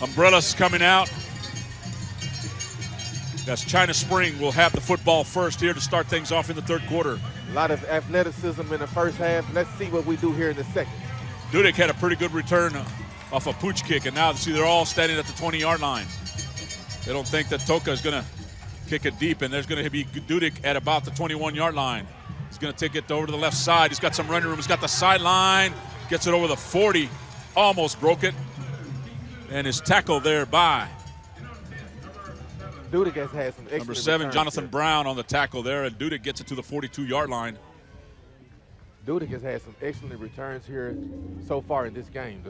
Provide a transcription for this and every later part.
Umbrellas coming out. That's China Spring will have the football first here to start things off in the third quarter. A lot of athleticism in the first half. Let's see what we do here in the second. Dudek had a pretty good return off a pooch kick, and now see they're all standing at the 20-yard line. They don't think that Toka is going to kick it deep, and there's going to be Dudek at about the 21-yard line. He's going to take it over to the left side. He's got some running room. He's got the sideline. Gets it over the 40. Almost broke it. And his tackle there by Dudek has had some excellent number 7, Jonathan here. Brown on the tackle there, and Dudek gets it to the 42-yard line. Dudek has had some excellent returns here so far in this game.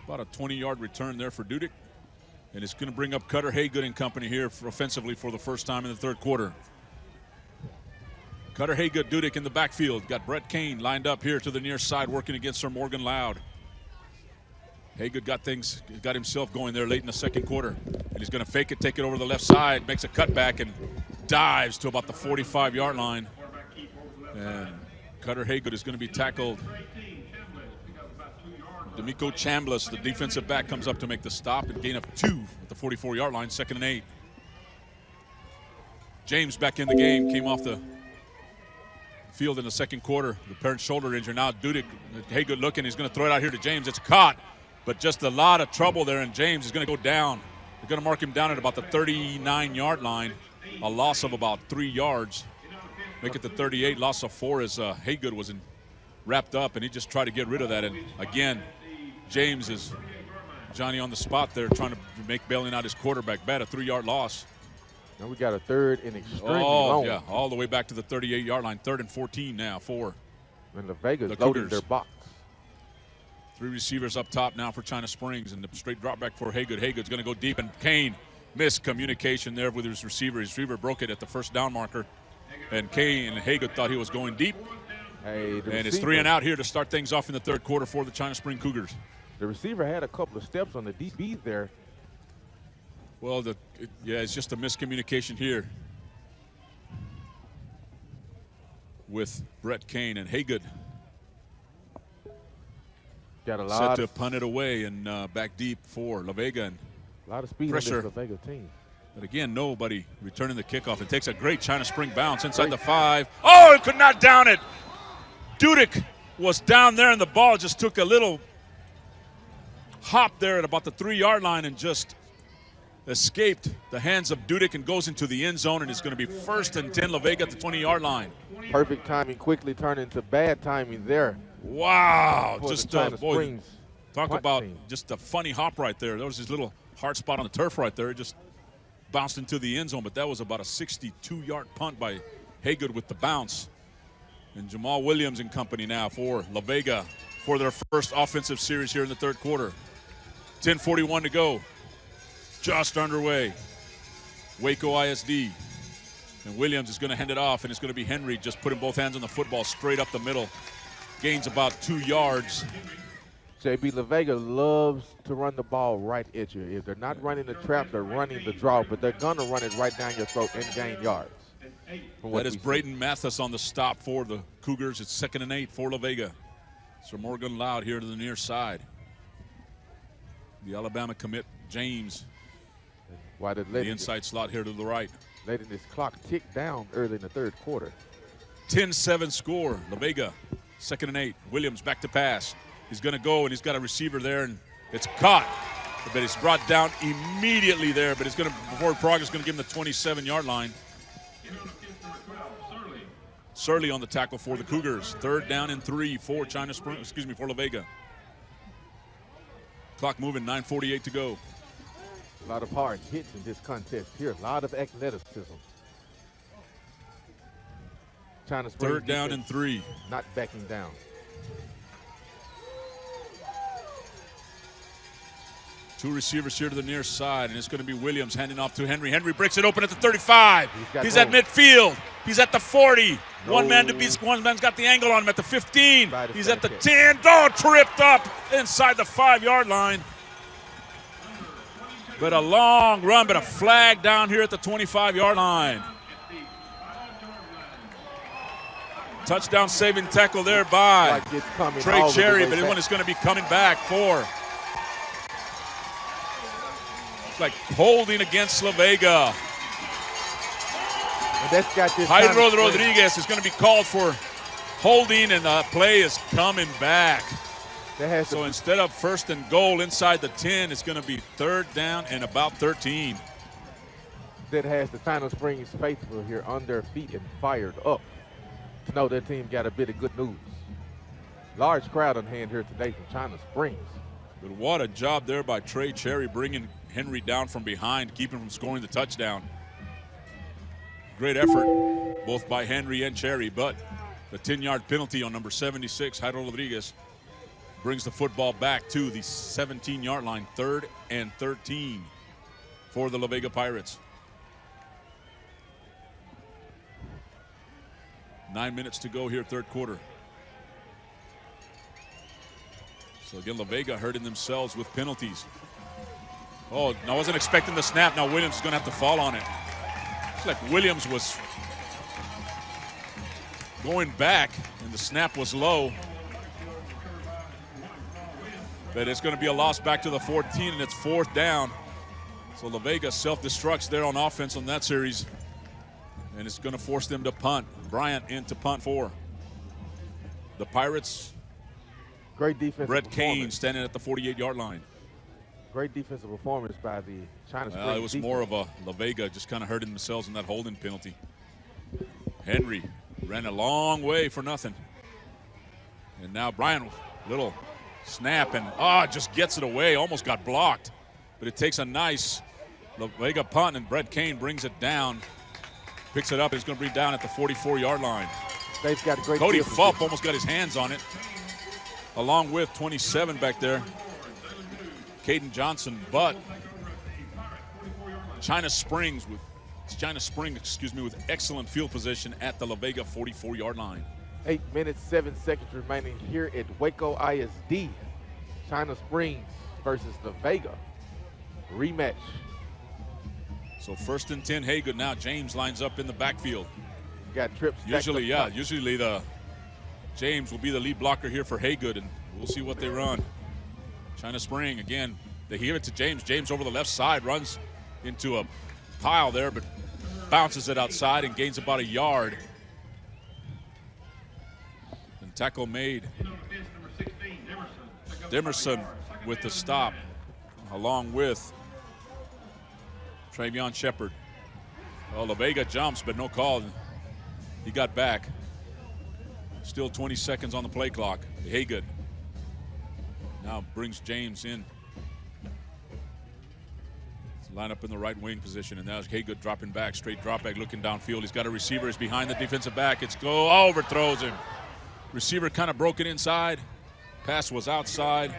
About a 20-yard return there for Dudek. And it's going to bring up Cutter Haygood and company here offensively for the first time in the third quarter. Cutter Haygood, Dudek in the backfield. Got Brett Kane lined up here to the near side working against Sir Morgan Loud. Haygood got himself going there late in the second quarter. And he's going to fake it, take it over the left side, makes a cutback, and dives to about the 45-yard line. And Cutter Haygood is going to be tackled. D'Amico Chambliss, the defensive back, comes up to make the stop and gain of 2 at the 44-yard line, 2nd and 8. James back in the game, came off the field in the second quarter. The apparent shoulder injury. Now Dudek, Haygood looking, he's going to throw it out here to James. It's caught, but just a lot of trouble there, and James is going to go down. They're going to mark him down at about the 39-yard line, a loss of about 3 yards. Make it the 38, loss of 4 as Haygood was wrapped up, and he just tried to get rid of that. And again, James is Johnny on the spot there trying to make bailing out his quarterback. Bad, a 3-yard loss. Now we got a third and extremely long. Yeah, all the way back to the 38-yard line. 3rd and 14 now for and LaVega's loading their box. 3 receivers up top now for China Springs, and the straight drop back for Haygood. Haygood's going to go deep, and Kane missed communication there with his receiver. His receiver broke it at the first down marker, and Kane and Haygood thought he was going deep. And it's 3 and out here to start things off in the third quarter for the China Spring Cougars. The receiver had a couple of steps on the DB there. Well, it's just a miscommunication here with Brett Kane, and Haygood got a lot set to punt it away and back deep for LaVega. And a lot of speed pressure on this LaVega team. But again, nobody returning the kickoff. It takes a great China Spring bounce inside the 5. Oh, it could not down it. Dudek was down there, and the ball just took a little hop there at about the 3-yard line and just escaped the hands of Dudek and goes into the end zone, and it's going to be 1st and 10, LaVega at the 20-yard line. Perfect timing, quickly turned into bad timing there. Wow, just boy, talk about team. Just a funny hop right there. There was his little hard spot on the turf right there. It just bounced into the end zone, but that was about a 62-yard punt by Haygood with the bounce. And Jamal Williams and company now for LaVega for their first offensive series here in the third quarter. 10:41 to go. Just underway. Waco ISD. And Williams is going to hand it off, and it's going to be Henry just putting both hands on the football straight up the middle. Gains about 2 yards. JB, LaVega loves to run the ball right at you. If they're not running the trap, they're running the draw, but they're going to run it right down your throat and gain yards. That is Braden Mathis on the stop for the Cougars. It's 2nd and 8 for LaVega. Sir Morgan Loud here to the near side. The Alabama commit, James. Why did the inside slot here to the right. Letting this clock tick down early in the third quarter. 10-7 score. LaVega, 2nd and 8. Williams back to pass. He's going to go, and he's got a receiver there, and it's caught. But it's brought down immediately there, but it's going to, before progress, going to give him the 27-yard line. Surley on the tackle for the Cougars. 3rd down and 3 for for LaVega. Clock moving, 9:48 to go. A lot of hard hits in this contest here. A lot of athleticism. China Spring 3rd down and 3. Not backing down. Two receivers here to the near side, and it's going to be Williams handing off to Henry. Henry breaks it open at the 35. He's at midfield. He's at the 40. One man's got the angle on him at the 15. He's at the 10. Oh, tripped up inside the 5-yard line. But a long run, but a flag down here at the 25-yard line. Touchdown saving tackle there by Trey Cherry, but one is going to be coming back for It's like holding against LaVega. And that's got this. Jairo Rodriguez is going to be called for holding, and the play is coming back. So instead of 1st and goal inside the 10, it's going to be 3rd down and about 13. That has the China Springs faithful here on their feet and fired up to know their team got a bit of good news. Large crowd on hand here today from China Springs. But what a job there by Trey Cherry, bringing Henry down from behind, keeping him from scoring the touchdown. Great effort, both by Henry and Cherry, but the 10-yard penalty on number 76, Jairo Rodriguez, brings the football back to the 17-yard line, 3rd and 13 for the LaVega Pirates. 9 minutes to go here, 3rd quarter. So again, LaVega hurting themselves with penalties. Oh, I wasn't expecting the snap. Now Williams is going to have to fall on it. It's like Williams was going back and the snap was low. But it's going to be a loss back to the 14, and it's 4th down. So LaVega self-destructs there on offense on that series. And it's going to force them to punt. Bryant in to punt for the Pirates. Great defense. Brett Kane standing at the 48-yard line. Great defensive performance by the China Springs. Well, it was more of a LaVega just kind of hurting themselves in that holding penalty. Henry ran a long way for nothing. And now Bryant, little snap, and just gets it away. Almost got blocked. But it takes a nice LaVega punt, and Brett Kane brings it down. Picks it up, and he's going to bring it down at the 44-yard line. They've got a great Cody Fulp almost got his hands on it, along with 27 back there, Caden Johnson. But China Springs with excellent field position at the LaVega 44-yard line. 8 minutes, 7 seconds remaining here at Waco ISD. China Springs versus LaVega. Rematch. So 1st and 10, Haygood. Now James lines up in the backfield. Got trips. Usually the James will be the lead blocker here for Haygood, and we'll see what they run. China Spring, again, they give it to James. James over the left side, runs into a pile there, but bounces it outside and gains about a yard. And tackle made. Demerson with the stop, along with Travion Shepard. Well, LaVega jumps, but no call. He got back. Still 20 seconds on the play clock. Haygood now brings James in. Line up in the right wing position, and now Haygood dropping back, straight drop back, looking downfield. He's got a receiver. He's behind the defensive back. It's overthrows him. Receiver kind of broke it inside. Pass was outside.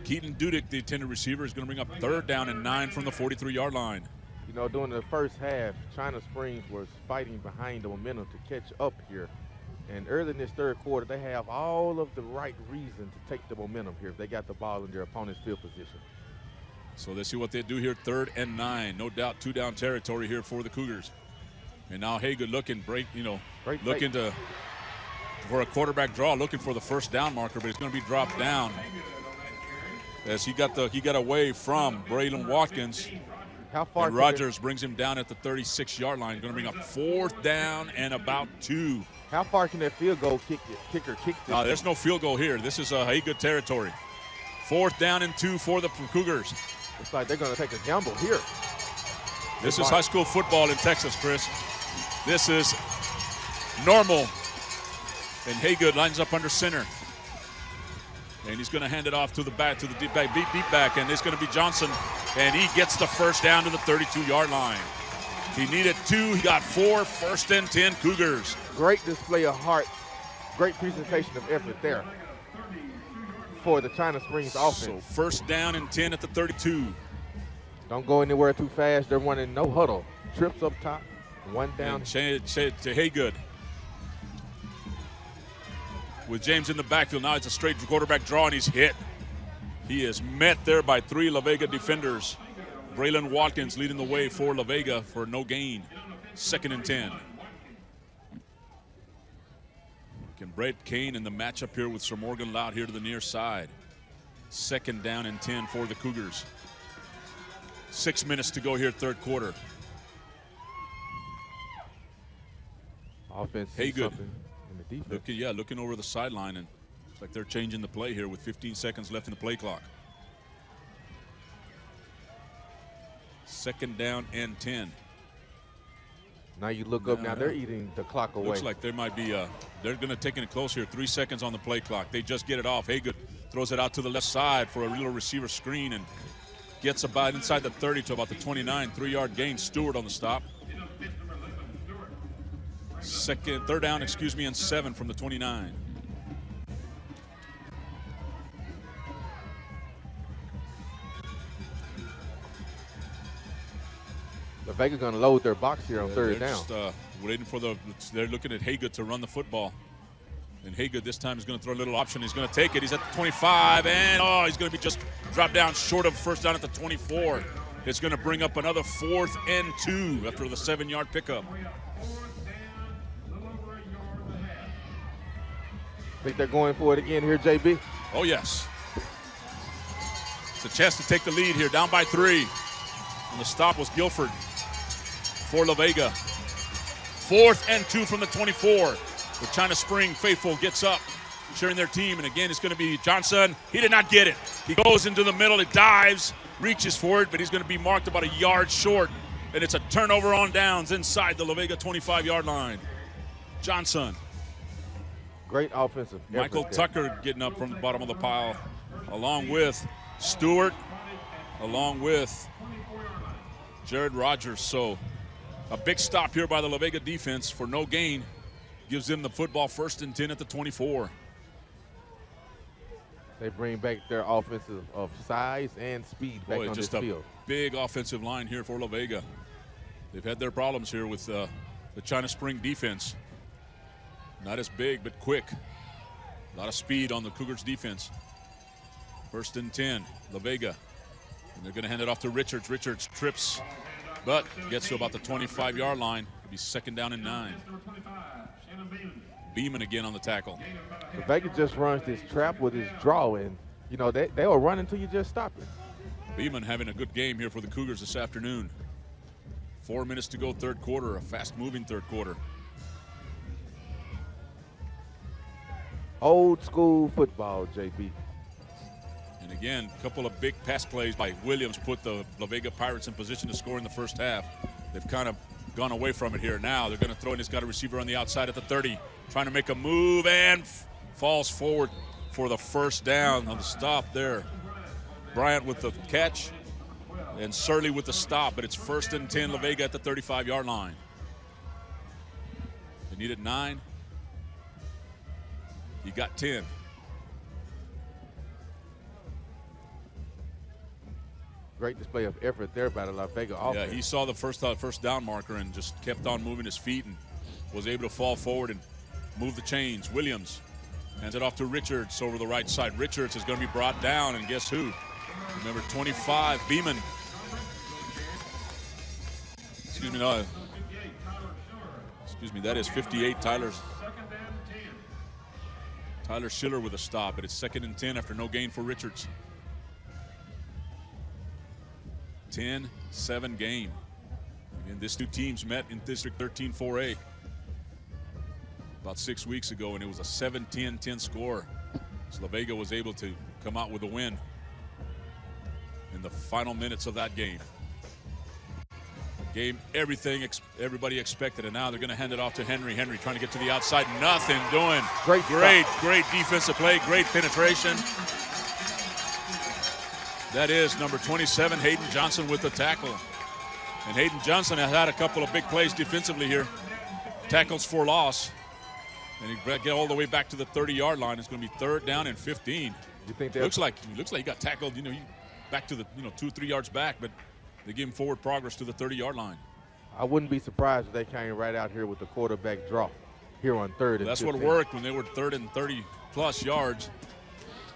Keaton Dudick, the intended receiver, is going to bring up 3rd down and 9 from the 43-yard line. You know, during the first half, China Springs was fighting behind the momentum to catch up here. And early in this 3rd quarter, they have all of the right reason to take the momentum here if they got the ball in their opponent's field position. So let's see what they do here, 3rd and 9. No doubt 2-down territory here for the Cougars. And now Haygood looking for a quarterback draw, looking for the 1st down marker, but it's going to be dropped down as he got away from Braylon Watkins. How far? And Rogers brings him down at the 36-yard line. Going to bring up 4th down and about 2. How far can that field goal kicker kick this? No, there's no field goal here. This is a Haygood territory. 4th down and 2 for the Cougars. Looks like they're going to take a gamble here. This is high school football in Texas, Chris. This is normal. And Haygood lines up under center. And he's going to hand it off to the back, to the deep back, and it's going to be Johnson. And he gets the 1st down to the 32-yard line. He needed 2, he got 4, 1st and 10 Cougars. Great display of heart, great presentation of effort there for the China Springs offense. So 1st down and 10 at the 32. Don't go anywhere too fast. They're running no huddle. Trips up top, 1 down. And to Haygood. With James in the backfield, now it's a straight quarterback draw, and he's hit. He is met there by 3 LaVega defenders. Braylon Watkins leading the way for LaVega for no gain. 2nd and 10. Can Brett Kane in the matchup here with Sir Morgan Loud here to the near side. Second down and 10 for the Cougars. 6 minutes to go here, third quarter. Offense. Haygood. In the defense. Looking over the sideline, and it's like they're changing the play here with 15 seconds left in the play clock. Second down and 10. Now you look up. Now they're eating the clock away. Looks like there might be. They're going to take it close here. 3 seconds on the play clock. They just get it off. Haygood throws it out to the left side for a little receiver screen and gets about inside the 30 to about the 29. 3-yard gain. Stewart on the stop. Third down, and 7 from the 29. LaVega going to load their box here on third down. Just, waiting for they're looking at Haygood to run the football. And Haygood this time is going to throw a little option. He's going to take it. He's at the 25, and he's going to be just dropped down short of first down at the 24. It's going to bring up another 4th and 2 after the 7-yard pickup. Think they're going for it again here, JB? Oh, yes. It's a chance to take the lead here, down by 3. And the stop was Guilford for LaVega. 4th and 2 from the 24. The China Spring faithful gets up, cheering their team. And again, it's going to be Johnson. He did not get it. He goes into the middle. It dives, reaches for it, but he's going to be marked about a yard short. And it's a turnover on downs inside the LaVega 25-yard line. Johnson. Great offensive effort. Michael Tucker getting up from the bottom of the pile, along with Stewart, along with Jared Rogers. So a big stop here by the LaVega defense for no gain. Gives them the football 1st and 10 at the 24. They bring back their offensive of size and speed back on this field. Big offensive line here for LaVega. They've had their problems here with the China Spring defense. Not as big, but quick. A lot of speed on the Cougars defense. 1st and 10, LaVega. And they're going to hand it off to Richards. Richards trips, but gets to about the 25-yard line. It'll be 2nd down and 9. Beeman again on the tackle. LaVega just runs this trap with his draw, and, they will run until you just stop it. Beeman having a good game here for the Cougars this afternoon. 4 minutes to go, third quarter, a fast-moving third quarter. Old school football, JB. And again, a couple of big pass plays by Williams put the LaVega Pirates in position to score in the first half. They've kind of gone away from it here now. They're going to throw, and he's got a receiver on the outside at the 30, trying to make a move, and falls forward for the first down on the stop there. Bryant with the catch, and Surley with the stop, but it's 1st and 10, LaVega at the 35-yard line. They needed 9. He got 10. Great display of effort there by the LaVega offense. Yeah, he saw the first down marker and just kept on moving his feet and was able to fall forward and move the chains. Williams hands it off to Richards over the right side. Richards is going to be brought down, and guess who? Remember, 25, Beeman. Excuse me, that is 58, Tyler Schiller with a stop, but it's 2nd and 10 after no gain for Richards. 10-7 game. Again, these two teams met in District 13 4A about 6 weeks ago, and it was a 7-10 score. So LaVega was able to come out with a win in the final minutes of that game. Game everybody expected, and now they're going to hand it off to Henry. Henry trying to get to the outside, nothing doing. Great defensive play, great penetration. That is number 27, Hayden Johnson with the tackle. And Hayden Johnson has had a couple of big plays defensively here. Tackles for loss. And he get all the way back to the 30-yard line. It's going to be 3rd down and 15. You think looks like he got tackled, back to the 2-3 yards back, but they give him forward progress to the 30-yard line. I wouldn't be surprised if they came right out here with the quarterback draw here on 3rd and 15. That's what worked when they were 3rd and 30-plus yards.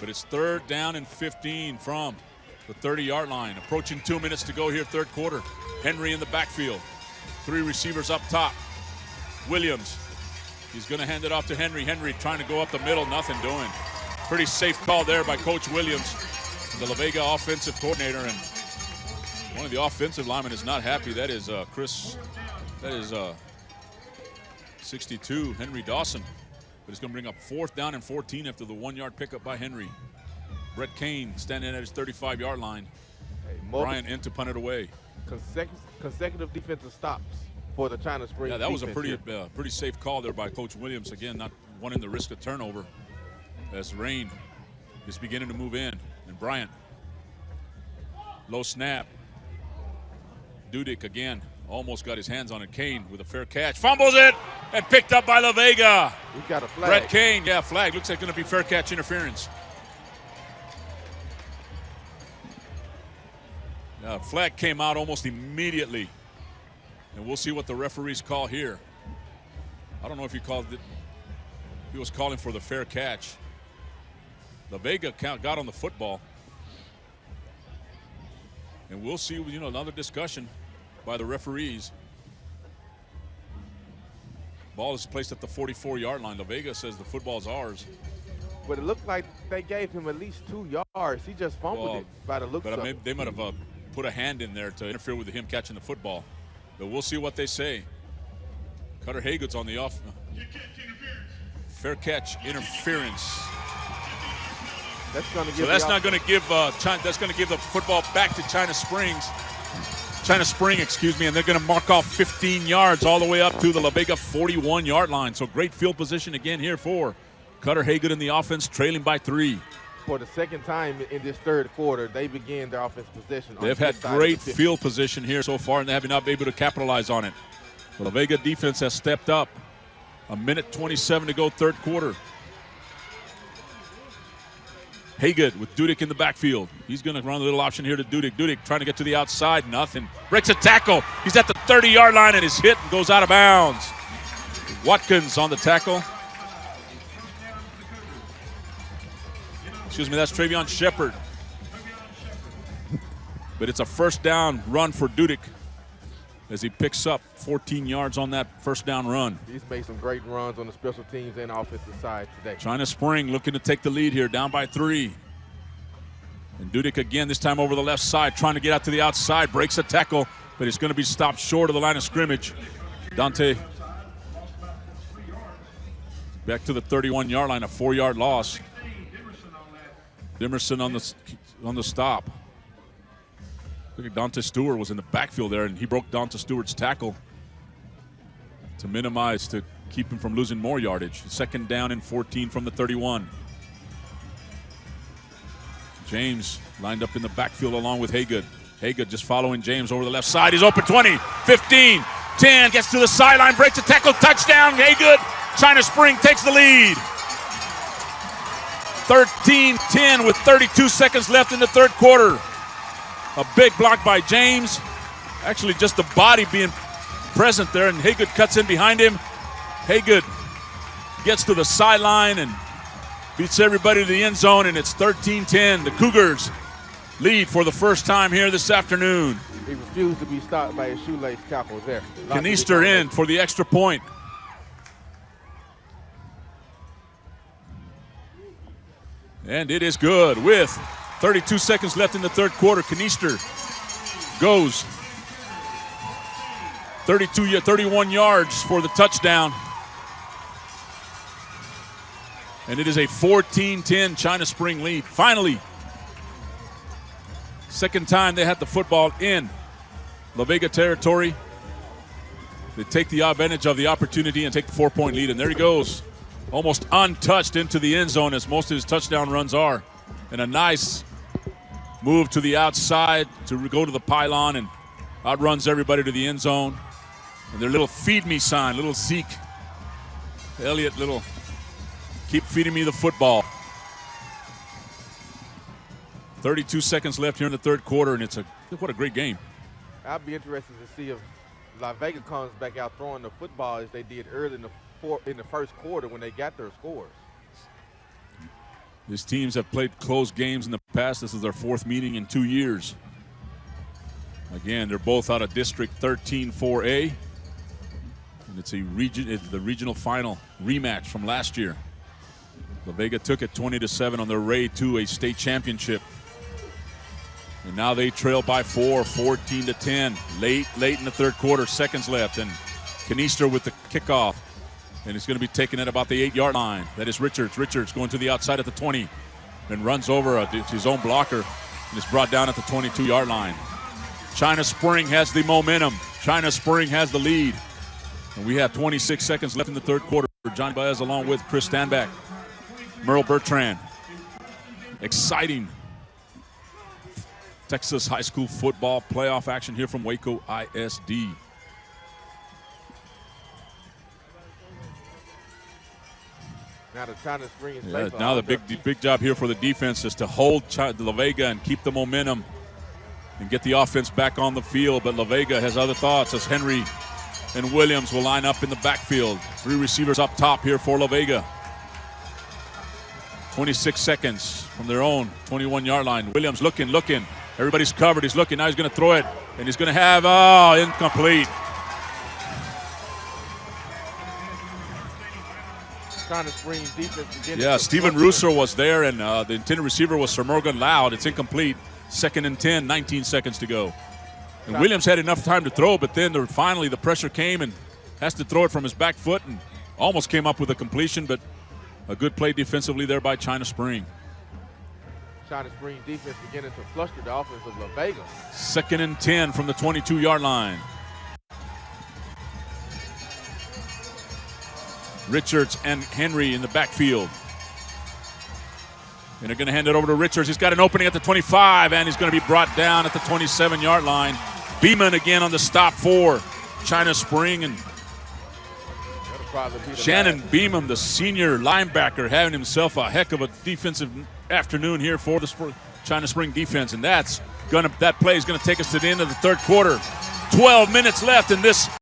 But it's 3rd down and 15 from the 30-yard line. Approaching 2 minutes to go here, third quarter. Henry in the backfield. 3 receivers up top. Williams. He's going to hand it off to Henry. Henry trying to go up the middle, nothing doing. Pretty safe call there by Coach Williams. the LaVega offensive coordinator, and one of the offensive linemen is not happy. That is Chris. That is 62, Henry Dawson. But it's going to bring up 4th down and 14 after the 1-yard pickup by Henry. Brett Kane standing at his 35-yard line. Hey, Bryant in to punt it away. Consecutive defensive stops for the China Spring. Yeah, that was a pretty safe call there by Coach Williams. Again, not wanting to risk a turnover as rain is beginning to move in. And Bryant, low snap. Dudek again almost got his hands on it. Kane with a fair catch, fumbles it, and picked up by LaVega. We've got a flag. Brett Kane, yeah, flag. Looks like going to be fair catch interference. Flag came out almost immediately. And we'll see what the referees call here. I don't know if he called it. He was calling for the fair catch. LaVega got on the football. And we'll see, another discussion by the referees. Ball is placed at the 44-yard line. LaVega says the football's ours. But it looked like they gave him at least 2 yards. He just fumbled it by the looks of it. But they might have put a hand in there to interfere with him catching the football. But we'll see what they say. Cutter Haygood's on the off. Fair catch interference. That's going to give. So that's not going to give. That's going to give the football back to China Spring, and they're going to mark off 15 yards all the way up to the LaVega 41-yard line. So great field position again here for Cutter Haygood in the offense, trailing by 3. For the second time in this 3rd quarter, they began their offensive possession. They've had great field position here so far, and they have not been able to capitalize on it. The LaVega defense has stepped up. 1:27 to go, 3rd quarter. Haygood with Dudek in the backfield. He's going to run a little option here to Dudek. Dudek trying to get to the outside. Nothing. Breaks a tackle. He's at the 30-yard line and is hit and goes out of bounds. Watkins on the tackle. Excuse me, that's Travion Shepard. But it's a 1st down run for Dudek as he picks up 14 yards on that 1st down run. He's made some great runs on the special teams and offensive side today. China Spring looking to take the lead here, down by 3. And Dudek again, this time over the left side, trying to get out to the outside, breaks a tackle, but he's going to be stopped short of the line of scrimmage. Dante back to the 31-yard line, a 4-yard loss. Dimerson on the stop. Look at Dante Stewart was in the backfield there, and he broke Dante Stewart's tackle to minimize, to keep him from losing more yardage. 2nd down and 14 from the 31. James lined up in the backfield along with Haygood. Haygood just following James over the left side. He's open 20, 15, 10, gets to the sideline, breaks a tackle, touchdown, Haygood. China Spring takes the lead. 13-10 with 32 seconds left in the 3rd quarter. A big block by James. Actually, just the body being present there, and Haygood cuts in behind him. Haygood gets to the sideline and beats everybody to the end zone, and it's 13-10. The Cougars lead for the first time here this afternoon. He refused to be stopped by his shoelace tackle there. Kanister in for the extra point. And it is good with 32 seconds left in the 3rd quarter. Kanister goes 31 yards for the touchdown. And it is a 14-10 China Spring lead. Finally, 2nd time they had the football in LaVega territory. They take the advantage of the opportunity and take the 4-point lead. And there he goes, almost untouched into the end zone, as most of his touchdown runs are. And a nice move to the outside to go to the pylon and outruns everybody to the end zone. And their little feed me sign, little Zeke Elliott, little keep feeding me the football. 32 seconds left here in the 3rd quarter, and what a great game. I'll be interested to see if LaVega comes back out throwing the football as they did early in the 1st quarter when they got their scores. These teams have played close games in the past. This is their 4th meeting in 2 years. Again, they're both out of District 13 4A. And it's the regional final rematch from last year. LaVega took it 20-7 on their way to a state championship. And now they trail by 4, 14-10. Late in the third quarter, seconds left. And Kanister with the kickoff. And it's going to be taken at about the 8-yard line. That is Richards. Richards going to the outside at the 20. And runs over his own blocker. And is brought down at the 22-yard line. China Spring has the momentum. China Spring has the lead. And we have 26 seconds left in the third quarter. Johnny Baez along with Chris Stanback. Merle Bertrand. Exciting Texas high school football playoff action here from Waco ISD. Now the China Spring is safe. Now the big job here for the defense is to hold LaVega and keep the momentum and get the offense back on the field. But LaVega has other thoughts as Henry and Williams will line up in the backfield. 3 receivers up top here for LaVega. 26 seconds from their own 21-yard line. Williams looking. Everybody's covered. He's looking. Now he's going to throw it. And he's going to have, incomplete. China Spring defense. Yeah, Steven Russo was there, and the intended receiver was Sir Morgan Loud. It's incomplete. 2nd and 10, 19 seconds to go. And Williams had enough time to throw, but then finally the pressure came and has to throw it from his back foot and almost came up with a completion, but a good play defensively there by China Spring. China Spring defense beginning to fluster the offense of LaVega. 2nd and 10 from the 22-yard line. Richards and Henry in the backfield. And they're going to hand it over to Richards. He's got an opening at the 25, and he's going to be brought down at the 27-yard line. Beeman again on the stop for China Spring. And Shannon Beeman, the senior linebacker, having himself a heck of a defensive afternoon here for the China Spring defense. And that play is going to take us to the end of the third quarter. 12 minutes left in this